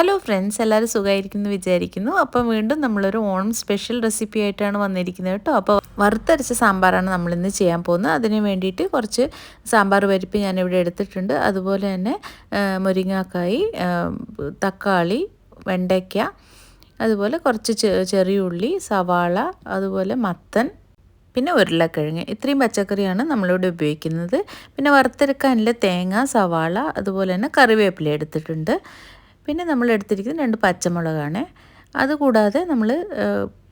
Hello friends, എല്ലാവരും സുഖമായിരിക്കുന്നു വിചാരിക്കുന്നു. അപ്പോൾ വീണ്ടും നമ്മളൊരു ഓണം സ്പെഷ്യൽ റെസിപ്പി ആയിട്ടാണ് വന്നിരിക്കുന്നത് കേട്ടോ. അപ്പോൾ വറുത്തരച്ച സാമ്പാറാണ് നമ്മളിന്ന് ചെയ്യാൻ പോകുന്നത്. അതിന് വേണ്ടിയിട്ട് കുറച്ച് സാമ്പാർ പരിപ്പ് ഞാനിവിടെ എടുത്തിട്ടുണ്ട്. അതുപോലെ തന്നെ മുരിങ്ങാക്കായി, തക്കാളി, വെണ്ടയ്ക്ക, അതുപോലെ കുറച്ച് ചെറിയ ഉള്ളി, സവാള, അതുപോലെ മത്തൻ, പിന്നെ ഉരുളക്കിഴങ്ങ്. ഇത്രയും പച്ചക്കറിയാണ് നമ്മളിവിടെ ഉപയോഗിക്കുന്നത്. പിന്നെ വറുത്തെടുക്കാനുള്ള തേങ്ങ, സവാള, അതുപോലെ തന്നെ കറിവേപ്പില എടുത്തിട്ടുണ്ട്. പിന്നെ നമ്മൾ എടുത്തിരിക്കുന്നത് 2 പച്ചമുളകാണ്. അതുകൂടാതെ നമ്മൾ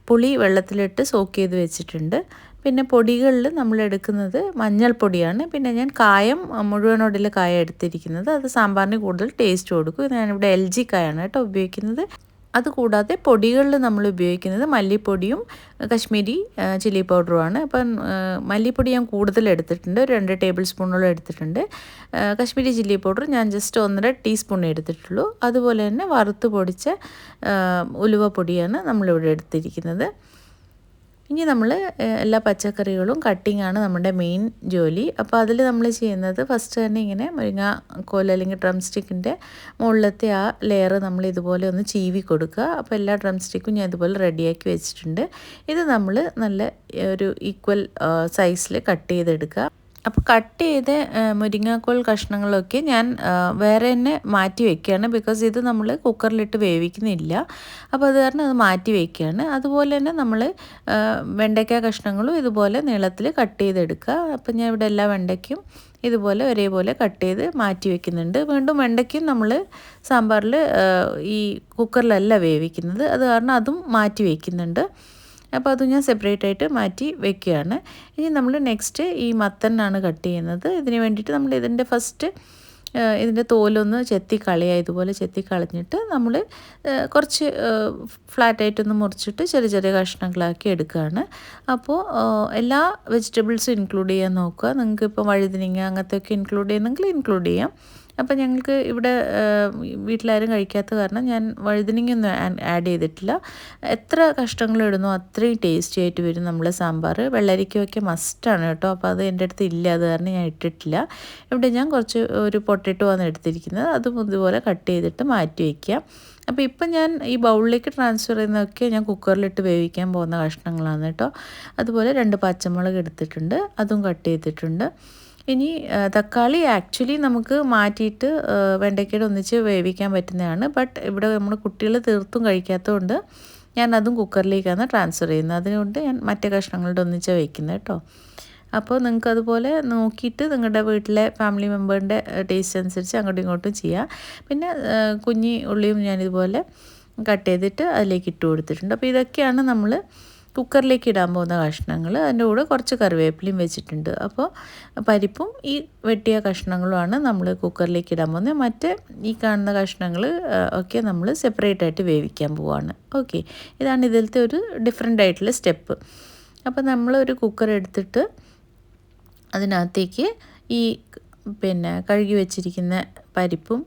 പുളി വെള്ളത്തിലിട്ട് സോക്ക് ചെയ്ത് വെച്ചിട്ടുണ്ട്. പിന്നെ പൊടികളിൽ നമ്മൾ എടുക്കുന്നത് മഞ്ഞൾപ്പൊടിയാണ്. പിന്നെ ഞാൻ കായം, മുഴുവനോടിൽ കായം എടുത്തിരിക്കുന്നത്. അത് സാമ്പാറിന് കൂടുതൽ ടേസ്റ്റ് കൊടുക്കും. ഞാനിവിടെ LG കായാണ് കേട്ടോ ഉപയോഗിക്കുന്നത്. അതുകൂടാതെ പൊടികളിൽ നമ്മൾ ഉപയോഗിക്കുന്നത് മല്ലിപ്പൊടിയും കശ്മീരി ചില്ലി പൗഡറുമാണ്. അപ്പം മല്ലിപ്പൊടി ഞാൻ കൂടുതൽ എടുത്തിട്ടുണ്ട്, 2 ടേബിൾ സ്പൂണോളം എടുത്തിട്ടുണ്ട്. കശ്മീരി ചില്ലി പൗഡർ ഞാൻ ജസ്റ്റ് 1.5 ടീസ്പൂൺ എടുത്തിട്ടുള്ളൂ. അതുപോലെ തന്നെ വറുത്ത് പൊടിച്ച ഉലുവ പൊടിയാണ് നമ്മളിവിടെ എടുത്തിരിക്കുന്നത്. ഇനി നമ്മൾ എല്ലാ പച്ചക്കറികളും കട്ടിങ്ങാണ് നമ്മുടെ മെയിൻ ജോലി. അപ്പോൾ അതിൽ നമ്മൾ ചെയ്യുന്നത് ഫസ്റ്റ് തന്നെ ഇങ്ങനെ മുരിങ്ങാക്കോൽ അല്ലെങ്കിൽ ഡ്രം സ്റ്റിക്കിൻ്റെ മുകളിലത്തെ ആ ലെയർ നമ്മൾ ഇതുപോലെ ഒന്ന് ചീവി കൊടുക്കുക. അപ്പോൾ എല്ലാ ഡ്രം സ്റ്റിക്കും ഞാൻ ഇതുപോലെ റെഡിയാക്കി വെച്ചിട്ടുണ്ട്. ഇത് നമ്മൾ നല്ല ഒരു ഈക്വൽ സൈസിൽ കട്ട് ചെയ്തെടുക്കുക. അപ്പോൾ കട്ട് ചെയ്ത മുരിങ്ങാക്കോൽ കഷ്ണങ്ങളൊക്കെ ഞാൻ വേറെ തന്നെ മാറ്റി വയ്ക്കുകയാണ്. ബിക്കോസ് ഇത് നമ്മൾ കുക്കറിലിട്ട് വേവിക്കുന്നില്ല. അപ്പോൾ അത് കാരണം അത് മാറ്റി വയ്ക്കുകയാണ്. അതുപോലെ തന്നെ നമ്മൾ വെണ്ടയ്ക്ക കഷ്ണങ്ങളും ഇതുപോലെ നീളത്തിൽ കട്ട് ചെയ്തെടുക്കുക. അപ്പോൾ ഞാൻ ഇവിടെ എല്ലാ വെണ്ടയ്ക്കും ഇതുപോലെ ഒരേപോലെ കട്ട് ചെയ്ത് മാറ്റി വയ്ക്കുന്നുണ്ട്. വീണ്ടും വെണ്ടയ്ക്കും നമ്മൾ സാമ്പാറിൽ ഈ കുക്കറിലല്ല വേവിക്കുന്നത്. അത് കാരണം അതും മാറ്റി വയ്ക്കുന്നുണ്ട്. അപ്പോൾ അത് ഞാൻ സെപ്പറേറ്റ് ആയിട്ട് മാറ്റി വെക്കുകയാണ്. ഇനി നമ്മൾ നെക്സ്റ്റ് ഈ മത്തനാണ് കട്ട് ചെയ്യുന്നത്. ഇതിന് വേണ്ടിയിട്ട് നമ്മൾ ഇതിൻ്റെ ഫസ്റ്റ് ഇതിൻ്റെ തോലൊന്ന് ചെത്തിക്കളയുക. ഇതുപോലെ ചെത്തിക്കളഞ്ഞിട്ട് നമ്മൾ കുറച്ച് ഫ്ലാറ്റായിട്ടൊന്ന് മുറിച്ചിട്ട് ചെറിയ ചെറിയ കഷ്ണങ്ങളാക്കി എടുക്കുകയാണ്. അപ്പോൾ എല്ലാ വെജിറ്റബിൾസും ഇൻക്ലൂഡ് ചെയ്യാൻ നോക്കുക. നിങ്ങൾക്ക് ഇപ്പോൾ വഴുതനങ്ങ അങ്ങനത്തെയൊക്കെ ഇൻക്ലൂഡ് ചെയ്യുന്നെങ്കിൽ ഇൻക്ലൂഡ് ചെയ്യാം. അപ്പോൾ ഞങ്ങൾക്ക് ഇവിടെ വീട്ടിലാരും കഴിക്കാത്ത കാരണം ഞാൻ വഴുതനങ്ങയൊന്നും ആഡ് ചെയ്തിട്ടില്ല. എത്ര കഷ്ണങ്ങൾ ഇടുന്നോ അത്രയും ടേസ്റ്റി ആയിട്ട് വരും നമ്മളെ സാമ്പാർ. വെള്ളരിക്കയൊക്കെ മസ്റ്റാണ് കേട്ടോ. അപ്പോൾ അത് എൻ്റെ അടുത്ത് ഇല്ല, അത് കാരണം ഞാൻ ഇട്ടിട്ടില്ല. ഇവിടെ ഞാൻ കുറച്ച് ഒരു പൊട്ടറ്റോ ആണ് എടുത്തിരിക്കുന്നത്. അതും ഇതുപോലെ കട്ട് ചെയ്തിട്ട് മാറ്റി വയ്ക്കുക. അപ്പോൾ ഇപ്പം ഞാൻ ഈ ബൗളിലേക്ക് ട്രാൻസ്ഫർ ചെയ്യുന്നതൊക്കെ ഞാൻ കുക്കറിലിട്ട് വേവിക്കാൻ പോകുന്ന കഷ്ണങ്ങളാണ് കേട്ടോ. അതുപോലെ 2 പച്ചമുളക് എടുത്തിട്ടുണ്ട്, അതും കട്ട് ചെയ്തിട്ടുണ്ട്. ഇനി തക്കാളി ആക്ച്വലി നമുക്ക് മാറ്റിയിട്ട് വെണ്ടയ്ക്കയുടെ ഒന്നിച്ച് വേവിക്കാൻ പറ്റുന്നതാണ്. ബട്ട് ഇവിടെ നമ്മൾ കുട്ടികൾ തീർത്തും കഴിക്കാത്തതുകൊണ്ട് ഞാൻ അതും കുക്കറിലേക്കാണ് ട്രാൻസ്ഫർ ചെയ്യുന്നത്. അതുകൊണ്ട് ഞാൻ മറ്റേ കഷ്ണങ്ങളുടെ ഒന്നിച്ച് വയ്ക്കുന്നത് കേട്ടോ. അപ്പോൾ നിങ്ങൾക്ക് അതുപോലെ നോക്കിയിട്ട് നിങ്ങളുടെ വീട്ടിലെ ഫാമിലി മെമ്പറിൻ്റെ ടേസ്റ്റ് അനുസരിച്ച് അങ്ങോട്ടും ഇങ്ങോട്ടും ചെയ്യാം. പിന്നെ കുഞ്ഞി ഉള്ളിയും ഞാനിതുപോലെ കട്ട് ചെയ്തിട്ട് അതിലേക്ക് ഇട്ട് കൊടുത്തിട്ടുണ്ട്. അപ്പോൾ ഇതൊക്കെയാണ് നമ്മൾ കുക്കറിലേക്ക് ഇടാൻ പോകുന്ന കഷ്ണങ്ങൾ. അതിൻ്റെ കൂടെ കുറച്ച് കറിവേപ്പിലയും വെച്ചിട്ടുണ്ട്. അപ്പോൾ പരിപ്പും ഈ വെട്ടിയ കഷ്ണങ്ങളുമാണ് നമ്മൾ കുക്കറിലേക്ക് ഇടാൻ പോകുന്നത്. മറ്റ് ഈ കാണുന്ന കഷ്ണങ്ങൾ ഒക്കെ നമ്മൾ സെപ്പറേറ്റ് ആയിട്ട് വേവിക്കാൻ പോവുകയാണ്. ഓക്കെ, ഇതാണ് ഇതിലത്തെ ഒരു ഡിഫറെൻ്റ് ആയിട്ടുള്ള സ്റ്റെപ്പ്. അപ്പോൾ നമ്മളൊരു കുക്കർ എടുത്തിട്ട് അതിനകത്തേക്ക് ഈ കഴുകി വെച്ചിരിക്കുന്ന പരിപ്പും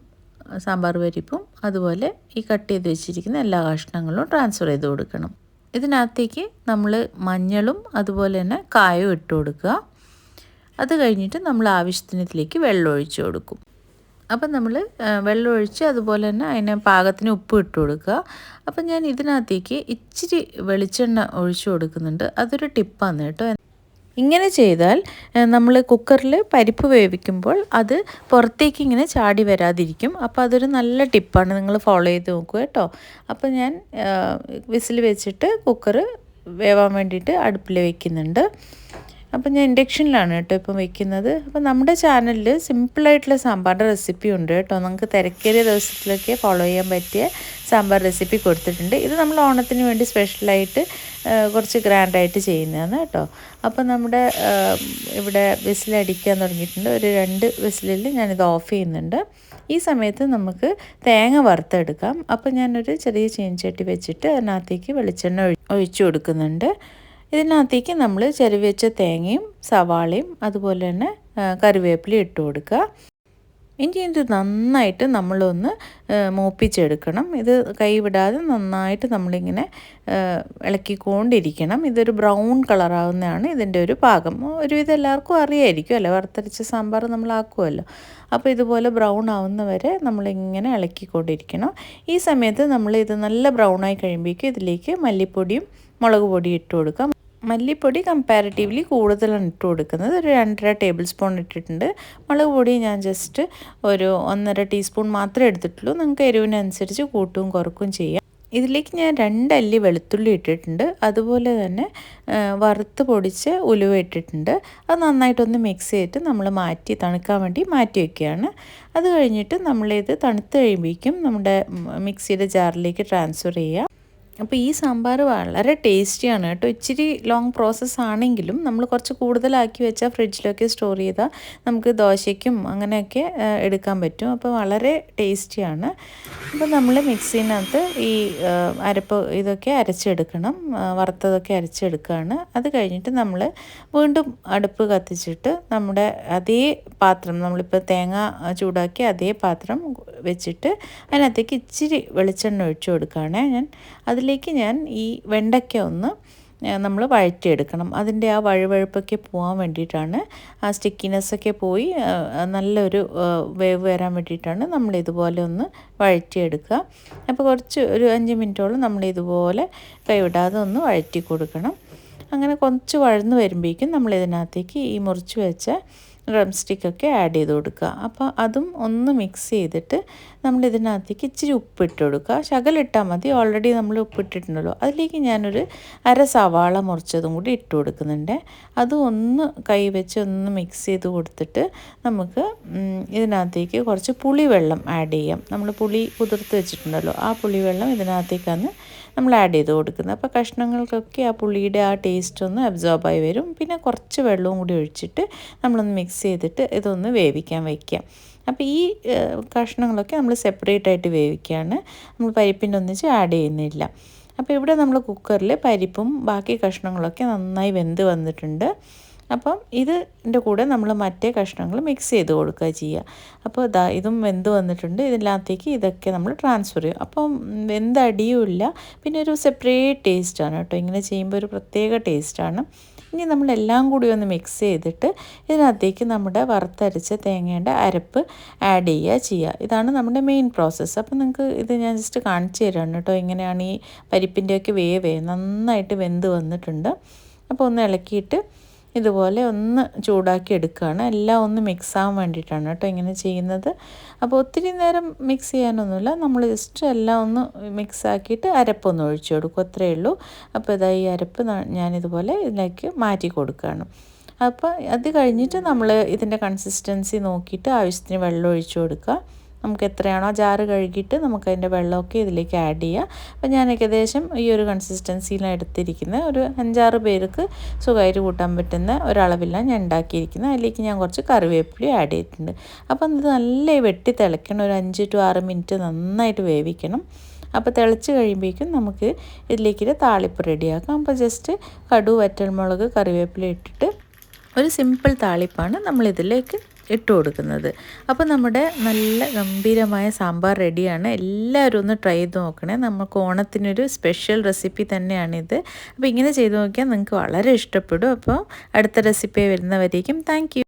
സാമ്പാർ പരിപ്പും അതുപോലെ ഈ കട്ട് ചെയ്ത് വെച്ചിരിക്കുന്ന എല്ലാ കഷ്ണങ്ങളും ട്രാൻസ്ഫർ ചെയ്ത് കൊടുക്കണം. ഇതിനകത്തേക്ക് നമ്മൾ മഞ്ഞളും അതുപോലെ തന്നെ കായവും ഇട്ട് കൊടുക്കുക. അത് കഴിഞ്ഞിട്ട് നമ്മൾ ആവശ്യത്തിന് ഇതിലേക്ക് വെള്ളം ഒഴിച്ച് കൊടുക്കും. അപ്പം നമ്മൾ വെള്ളം ഒഴിച്ച് അതുപോലെ തന്നെ അതിന് പാകത്തിന് ഉപ്പ് ഇട്ട് കൊടുക്കുക. അപ്പം ഞാൻ ഇതിനകത്തേക്ക് ഇച്ചിരി വെളിച്ചെണ്ണ ഒഴിച്ച് കൊടുക്കുന്നുണ്ട്. അതൊരു ടിപ്പാണ് കേട്ടോ. ഇങ്ങനെ ചെയ്താൽ നമ്മൾ കുക്കറിൽ പരിപ്പ് വേവിക്കുമ്പോൾ അത് പുറത്തേക്ക് ഇങ്ങനെ ചാടി വരാതിരിക്കും. അപ്പോൾ അതൊരു നല്ല ടിപ്പാണ്, നിങ്ങൾ ഫോളോ ചെയ്ത് നോക്കുക കേട്ടോ. അപ്പോൾ ഞാൻ വിസിൽ വെച്ചിട്ട് കുക്കർ വേവാൻ വേണ്ടിയിട്ട് അടുപ്പിൽ വയ്ക്കുന്നുണ്ട്. അപ്പോൾ ഞാൻ ഇൻഡക്ഷനിലാണ് കേട്ടോ ഇപ്പം വെക്കുന്നത്. അപ്പോൾ നമ്മുടെ ചാനലിൽ സിമ്പിളായിട്ടുള്ള സാമ്പാറിൻ്റെ റെസിപ്പി ഉണ്ട് കേട്ടോ. നമുക്ക് തിരക്കേറിയ ദിവസത്തിലൊക്കെ ഫോളോ ചെയ്യാൻ പറ്റിയ സാമ്പാർ റെസിപ്പി കൊടുത്തിട്ടുണ്ട്. ഇത് നമ്മൾ ഓണത്തിന് വേണ്ടി സ്പെഷ്യലായിട്ട് കുറച്ച് ഗ്രാൻഡായിട്ട് ചെയ്യുന്നതാണ് കേട്ടോ. അപ്പോൾ നമ്മുടെ ഇവിടെ വിസിലടിക്കാൻ തുടങ്ങിയിട്ടുണ്ട്. ഒരു 2 വിസിലിൽ ഞാനിത് ഓഫ് ചെയ്യുന്നുണ്ട്. ഈ സമയത്ത് നമുക്ക് തേങ്ങ വറുത്തെടുക്കാം. അപ്പോൾ ഞാനൊരു ചെറിയ ചീനച്ചട്ടി വെച്ചിട്ട് അതിനകത്തേക്ക് വെളിച്ചെണ്ണ ഒഴിച്ചു കൊടുക്കുന്നുണ്ട്. ഇതിനകത്തേക്ക് നമ്മൾ ചെറുവെച്ച തേങ്ങയും സവാളയും അതുപോലെ തന്നെ കറിവേപ്പിലയും ഇട്ട് കൊടുക്കുക. ഇനി ഇത് നന്നായിട്ട് നമ്മളൊന്ന് മൂപ്പിച്ചെടുക്കണം. ഇത് കൈ വിടാതെ നന്നായിട്ട് നമ്മളിങ്ങനെ ഇളക്കിക്കൊണ്ടിരിക്കണം. ഇതൊരു ബ്രൗൺ കളറാവുന്നതാണ് ഇതിൻ്റെ ഒരു പാകം. ഒരുവിധം എല്ലാവർക്കും അറിയായിരിക്കും അല്ലേ, വറുത്തരച്ച സാമ്പാർ നമ്മളാക്കുമല്ലോ. അപ്പോൾ ഇതുപോലെ ബ്രൗൺ ആവുന്ന വരെ നമ്മളിങ്ങനെ ഇളക്കിക്കൊണ്ടിരിക്കണം. ഈ സമയത്ത് നമ്മൾ ഇത് നല്ല ബ്രൗൺ ആയി കഴിയുമ്പോഴേക്കും ഇതിലേക്ക് മല്ലിപ്പൊടിയും മുളക് പൊടിയും ഇട്ട് കൊടുക്കാം. മല്ലിപ്പൊടി കമ്പാരിറ്റീവ്ലി കൂടുതലാണ് ഇട്ട് കൊടുക്കുന്നത്. ഒരു 2.5 ടേബിൾ സ്പൂൺ ഇട്ടിട്ടുണ്ട്. മുളക് പൊടി ഞാൻ ജസ്റ്റ് ഒരു 1.5 ടീസ്പൂൺ മാത്രമേ എടുത്തിട്ടുള്ളൂ. നിങ്ങൾക്ക് എരിവിനനുസരിച്ച് കൂട്ടും കുറക്കും ചെയ്യാം. ഇതിലേക്ക് ഞാൻ 2 അല്ലി വെളുത്തുള്ളി ഇട്ടിട്ടുണ്ട്. അതുപോലെ തന്നെ വറുത്ത് പൊടിച്ച ഉലുവ ഇട്ടിട്ടുണ്ട്. അത് നന്നായിട്ടൊന്ന് മിക്സ് ചെയ്തിട്ട് നമ്മൾ തണുക്കാൻ വേണ്ടി മാറ്റി വയ്ക്കുകയാണ്. അത് കഴിഞ്ഞിട്ട് നമ്മളിത് തണുത്ത് കഴിയുമ്പോഴേക്കും നമ്മുടെ മിക്സിയുടെ ജാറിലേക്ക് ട്രാൻസ്ഫർ ചെയ്യുക. അപ്പോൾ ഈ സാമ്പാർ വളരെ ടേസ്റ്റിയാണ് കേട്ടോ. ഇച്ചിരി ലോങ് പ്രോസസ്സ് ആണെങ്കിലും നമ്മൾ കുറച്ച് കൂടുതലാക്കി വെച്ചാൽ ഫ്രിഡ്ജിലൊക്കെ സ്റ്റോർ ചെയ്താൽ നമുക്ക് ദോശയ്ക്കും അങ്ങനെയൊക്കെ എടുക്കാൻ പറ്റും. അപ്പോൾ വളരെ ടേസ്റ്റിയാണ്. അപ്പോൾ നമ്മൾ മിക്സിനകത്ത് ഈ അരപ്പ് ഇതൊക്കെ അരച്ചെടുക്കണം. വറുത്തതൊക്കെ അരച്ചെടുക്കുകയാണ്. അത് കഴിഞ്ഞിട്ട് നമ്മൾ വീണ്ടും അടുപ്പ് കത്തിച്ചിട്ട് നമ്മുടെ അതേ പാത്രം, നമ്മളിപ്പോൾ തേങ്ങ ചൂടാക്കി അതേ പാത്രം വെച്ചിട്ട് അതിനകത്തേക്ക് ഇച്ചിരി വെളിച്ചെണ്ണ ഒഴിച്ചു കൊടുക്കുകയാണ് അതിലേക്ക് ഞാൻ ഈ വെണ്ടയ്ക്ക ഒന്ന് നമ്മൾ വഴറ്റിയെടുക്കണം. അതിൻ്റെ ആ വഴുവഴുപ്പൊക്കെ പോകാൻ വേണ്ടിയിട്ടാണ്, ആ സ്റ്റിക്കിനെസ്സൊക്കെ പോയി നല്ലൊരു വേവ് വരാൻ വേണ്ടിയിട്ടാണ് നമ്മളിതുപോലെ ഒന്ന് വഴറ്റിയെടുക്കുക. അപ്പോൾ ഒരു 5 മിനിറ്റോളം നമ്മളിതുപോലെ കൈവിടാതെ ഒന്ന് വഴറ്റി കൊടുക്കണം. അങ്ങനെ കുറച്ച് വഴന്ന് വരുമ്പോഴേക്കും നമ്മളിതിനകത്തേക്ക് ഈ മുറിച്ച് വെച്ച ഡ്രം സ്റ്റിക്കൊക്കെ ആഡ് ചെയ്ത് കൊടുക്കുക. അപ്പോൾ അതും ഒന്ന് മിക്സ് ചെയ്തിട്ട് നമ്മളിതിനകത്തേക്ക് ഇച്ചിരി ഉപ്പിട്ട് കൊടുക്കുക. ശകലിട്ടാൽ മതി, ഓൾറെഡി നമ്മൾ ഉപ്പിട്ടിട്ടുണ്ടല്ലോ. അതിലേക്ക് ഞാനൊരു സവാള മുറിച്ചതും കൂടി ഇട്ട് കൊടുക്കുന്നുണ്ട്. അതും ഒന്ന് കൈ വെച്ച് ഒന്ന് മിക്സ് ചെയ്ത് കൊടുത്തിട്ട് നമുക്ക് ഇതിനകത്തേക്ക് കുറച്ച് പുളിവെള്ളം ആഡ് ചെയ്യാം. നമ്മൾ പുളി കുതിർത്ത് വെച്ചിട്ടുണ്ടല്ലോ, ആ പുളിവെള്ളം ഇതിനകത്തേക്കാണ് നമ്മൾ ആഡ് ചെയ്ത് കൊടുക്കുന്നത്. അപ്പോൾ കഷ്ണങ്ങൾക്കൊക്കെ ആ പുളിയുടെ ആ ടേസ്റ്റ് ഒന്ന് അബ്സോർബായി വരും. പിന്നെ കുറച്ച് വെള്ളവും കൂടി ഒഴിച്ചിട്ട് നമ്മളൊന്ന് മിക്സ് ചെയ്തിട്ട് ഇതൊന്ന് വേവിക്കാൻ വയ്ക്കാം. അപ്പോൾ ഈ കഷ്ണങ്ങളൊക്കെ നമ്മൾ സെപ്പറേറ്റ് ആയിട്ട് വേവിക്കുകയാണ്, നമ്മൾ പരിപ്പിൻ്റെ ഒന്നിച്ച് ആഡ് ചെയ്യുന്നില്ല. അപ്പോൾ ഇവിടെ നമ്മൾ കുക്കറിൽ പരിപ്പും ബാക്കി കഷ്ണങ്ങളൊക്കെ നന്നായി വെന്ത് വന്നിട്ടുണ്ട്. അപ്പം ഇതിൻ്റെ കൂടെ നമ്മൾ മറ്റേ കഷ്ണങ്ങൾ മിക്സ് ചെയ്ത് കൊടുക്കുക ചെയ്യുക. അപ്പോൾ ഇതും വെന്ത് വന്നിട്ടുണ്ട്. ഇതിനകത്തേക്ക് ഇതൊക്കെ നമ്മൾ ട്രാൻസ്ഫർ ചെയ്യും. അപ്പം വെന്തടിയുമില്ല, പിന്നെ ഒരു സെപ്പറേറ്റ് ടേസ്റ്റാണ് കേട്ടോ. ഇങ്ങനെ ചെയ്യുമ്പോൾ ഒരു പ്രത്യേക ടേസ്റ്റാണ്. ഇനി നമ്മളെല്ലാം കൂടി ഒന്ന് മിക്സ് ചെയ്തിട്ട് ഇതിനകത്തേക്ക് നമ്മുടെ വറുത്തരച്ച തേങ്ങയുടെ അരപ്പ് ആഡ് ചെയ്യുക. ഇതാണ് നമ്മുടെ മെയിൻ പ്രോസസ്സ്. അപ്പോൾ നിങ്ങൾക്ക് ഇത് ഞാൻ ജസ്റ്റ് കാണിച്ചു തരാണ് കേട്ടോ. ഇങ്ങനെയാണ് ഈ പരിപ്പിൻ്റെയൊക്കെ നന്നായിട്ട് വെന്ത് വന്നിട്ടുണ്ട്. അപ്പോൾ ഒന്ന് ഇളക്കിയിട്ട് ഇതുപോലെ ഒന്ന് ചൂടാക്കി എടുക്കുകയാണ്. എല്ലാം ഒന്ന് മിക്സ് ആവാൻ വേണ്ടിയിട്ടാണ് കേട്ടോ ഇങ്ങനെ ചെയ്യുന്നത്. അപ്പോൾ ഒത്തിരി നേരം മിക്സ് ചെയ്യാനൊന്നുമില്ല, നമ്മൾ ജസ്റ്റ് എല്ലാം ഒന്ന് മിക്സ് ആക്കിയിട്ട് അരപ്പൊന്ന് ഒഴിച്ചു കൊടുക്കും, അത്രയേ ഉള്ളൂ. അപ്പോൾ ഇതാ ഈ അരപ്പ് ഞാനിതുപോലെ ഇതിലേക്ക് മാറ്റി കൊടുക്കുകയാണ്. അപ്പോൾ അത് കഴിഞ്ഞിട്ട് നമ്മൾ ഇതിൻ്റെ കൺസിസ്റ്റൻസി നോക്കിയിട്ട് ആവശ്യത്തിന് വെള്ളം ഒഴിച്ചു കൊടുക്കുക. നമുക്ക് എത്രയാണോ ജാറ് കഴുകിയിട്ട് നമുക്കതിൻ്റെ വെള്ളമൊക്കെ ഇതിലേക്ക് ആഡ് ചെയ്യുക. അപ്പോൾ ഞാൻ ഏകദേശം ഈ ഒരു കൺസിസ്റ്റൻസിയിലാണ് എടുത്തിരിക്കുന്നത്. ഒരു 5-6 പേർക്ക് സുഖമായിട്ട് കൂട്ടാൻ പറ്റുന്ന ഒരളവിലാണ് ഞാൻ ഉണ്ടാക്കിയിരിക്കുന്നത്. അതിലേക്ക് ഞാൻ കുറച്ച് കറിവേപ്പില ആഡ് ചെയ്തിട്ടുണ്ട്. അപ്പം ഇത് നല്ല വെട്ടി തിളയ്ക്കണം. ഒരു 5 to 6 മിനിറ്റ് നന്നായിട്ട് വേവിക്കണം. അപ്പോൾ തിളച്ച് കഴിയുമ്പോഴേക്കും നമുക്ക് ഇതിലേക്ക് താളിപ്പ് റെഡിയാക്കാം. അപ്പോൾ ജസ്റ്റ് കടുക്, വറ്റൽമുളക്, കറിവേപ്പില ഇട്ടിട്ട് ഒരു സിമ്പിൾ താളിപ്പാണ് നമ്മളിതിലേക്ക് ഇട്ട് കൊടുക്കുന്നത്. അപ്പോൾ നമ്മുടെ നല്ല ഗംഭീരമായ സാമ്പാർ റെഡിയാണ്. എല്ലാവരും ഒന്ന് ട്രൈ ചെയ്ത് നോക്കണേ. നമുക്ക് ഓണത്തിനൊരു സ്പെഷ്യൽ റെസിപ്പി തന്നെയാണിത്. അപ്പോൾ ഇങ്ങനെ ചെയ്ത് നോക്കിയാൽ നിങ്ങൾക്ക് വളരെ ഇഷ്ടപ്പെടും. അപ്പോൾ അടുത്ത റെസിപ്പി വരുന്നവരേക്കും താങ്ക് യു.